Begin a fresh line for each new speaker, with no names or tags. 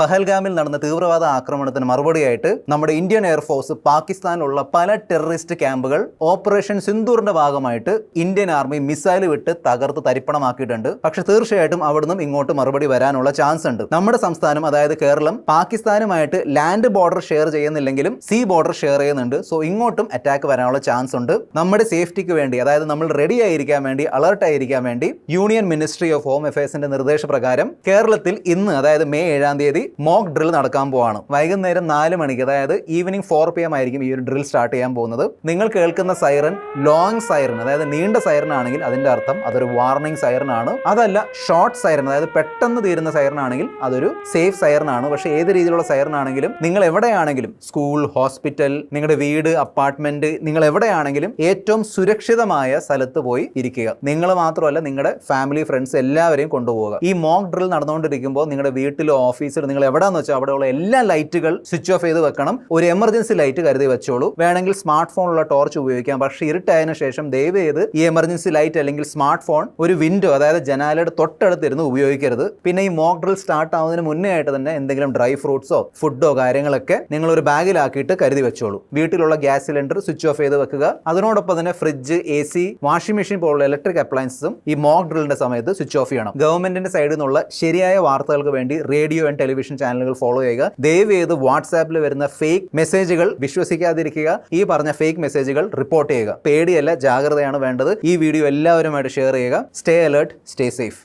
പഹൽഗാമിൽ നടന്ന തീവ്രവാദ ആക്രമണത്തിന് മറുപടിയായിട്ട് നമ്മുടെ ഇന്ത്യൻ എയർഫോഴ്സ് പാകിസ്ഥാനിലുള്ള പല ടെററിസ്റ്റ് ക്യാമ്പുകൾ ഓപ്പറേഷൻ സിന്ദൂറിന്റെ ഭാഗമായിട്ട് ഇന്ത്യൻ ആർമി മിസൈൽ വിട്ട് തകർത്ത് തരിപ്പണമാക്കിയിട്ടുണ്ട്. പക്ഷെ തീർച്ചയായിട്ടും അവിടുന്ന് ഇങ്ങോട്ട് മറുപടി വരാനുള്ള ചാൻസ് ഉണ്ട്. നമ്മുടെ സംസ്ഥാനം അതായത് കേരളം പാകിസ്ഥാനുമായിട്ട് ലാൻഡ് ബോർഡർ ഷെയർ ചെയ്യുന്നില്ലെങ്കിലും സീ ബോർഡർ ഷെയർ ചെയ്യുന്നുണ്ട്. സോ ഇങ്ങോട്ടും അറ്റാക്ക് വരാനുള്ള ചാൻസ് ഉണ്ട്. നമ്മുടെ സേഫ്റ്റിക്ക് വേണ്ടി അതായത് നമ്മൾ റെഡി ആയിരിക്കാൻ വേണ്ടി അലർട്ട് ആയിരിക്കാൻ വേണ്ടി യൂണിയൻ മിനിസ്ട്രി ഓഫ് ഹോം അഫയേഴ്സിന്റെ നിർദ്ദേശപ്രകാരം കേരളത്തിൽ ഇന്ന് അതായത് മെയ് 7-ാം തീയതി മോക്ക് ഡ്രിൽ നടക്കാൻ പോവാണ്. വൈകുന്നേരം 4 മണിക്ക് അതായത് ഈവനിങ് 4 PM ആയിരിക്കും ഈ ഒരു ഡ്രിൽ സ്റ്റാർട്ട് ചെയ്യാൻ പോകുന്നത്. നിങ്ങൾ കേൾക്കുന്ന സൈറൻ ലോങ് സൈറൻ അതായത് നീണ്ട സൈറൻ ആണെങ്കിൽ അതിന്റെ അർത്ഥം അതൊരു വാർണിംഗ് സൈറൻ ആണ്. അതല്ല ഷോർട്ട് സൈറൻ അതായത് പെട്ടെന്ന് തീരുന്ന സൈറൻ ആണെങ്കിൽ അതൊരു സേഫ് സൈറൻ ആണ്. പക്ഷെ ഏത് രീതിയിലുള്ള സൈറൻ ആണെങ്കിലും നിങ്ങൾ എവിടെയാണെങ്കിലും സ്കൂൾ, ഹോസ്പിറ്റൽ, നിങ്ങളുടെ വീട്, അപ്പാർട്ട്മെന്റ്, നിങ്ങൾ എവിടെയാണെങ്കിലും ഏറ്റവും സുരക്ഷിതമായ സ്ഥലത്ത് പോയി ഇരിക്കുക. നിങ്ങൾ മാത്രമല്ല നിങ്ങളുടെ ഫാമിലി, ഫ്രണ്ട്സ് എല്ലാവരെയും കൊണ്ടുപോകുക. ഈ മോക്ക് ഡ്രിൽ നടന്നുകൊണ്ടിരിക്കുമ്പോൾ നിങ്ങളുടെ വീട്ടിലോ ഓഫീസിലോ നിങ്ങൾ എവിടെയാണെന്ന് വെച്ചാൽ അവിടെയുള്ള എല്ലാ ലൈറ്റുകൾ സ്വിച്ച് ഓഫ് ചെയ്ത് വെക്കണം. ഒരു എമർജൻസി ലൈറ്റ് കരുതി വെച്ചോളൂ. വേണമെങ്കിൽ സ്മാർട്ട് ഫോണുള്ള ടോർച്ച് ഉപയോഗിക്കാം. പക്ഷേ ഇരുട്ടായതിനു ശേഷം ദയവ് ചെയ്ത് ഈ എമർജൻസി ലൈറ്റ് അല്ലെങ്കിൽ സ്മാർട്ട് ഫോൺ ഒരു വിൻഡോ അതായത് ജനാലയുടെ തൊട്ടടുത്തിരുന്ന് ഉപയോഗിക്കരുത്. പിന്നെ ഈ മോക്ക് ഡ്രിൽ സ്റ്റാർട്ട് ആവുന്നതിന് മുന്നേ ആയിട്ട് തന്നെ എന്തെങ്കിലും ഡ്രൈ ഫ്രൂട്ട്സോ ഫുഡോ കാര്യങ്ങളൊക്കെ നിങ്ങൾ ഒരു ബാഗിലാക്കിയിട്ട് കരുതി വെച്ചോളൂ. വീട്ടിലുള്ള ഗ്യാസ് സിലിണ്ടർ സ്വിച്ച് ഓഫ് ചെയ്ത് വെക്കുക. അതിനോടൊപ്പം തന്നെ ഫ്രിഡ്ജ്, AC, വാഷിംഗ് മെഷീൻ പോലുള്ള ഇലക്ട്രിക് അപ്ലയൻസും ഈ മോക്ക് ഡ്രില്ലിന്റെ സമയത്ത് സ്വിച്ച് ഓഫ് ചെയ്യണം. ഗവൺമെന്റിന്റെ സൈഡിൽ നിന്നുള്ള ശരിയായ വാർത്തകൾക്ക് വേണ്ടി റേഡിയോ ആൻഡ് ടെലിവിഷൻ ചാനലുകൾ ഫോളോ ചെയ്യുക. ദയവ് ചെയ്ത് വാട്സാപ്പിൽ വരുന്ന ഫേക്ക് മെസ്സേജുകൾ വിശ്വസിക്കാതിരിക്കുക. ഈ പറഞ്ഞ ഫേക്ക് മെസ്സേജുകൾ റിപ്പോർട്ട് ചെയ്യുക. പേടിയല്ല, ജാഗ്രതയാണ് വേണ്ടത്. ഈ വീഡിയോ എല്ലാവരുമായിട്ട് ഷെയർ ചെയ്യുക. Stay alert, stay safe.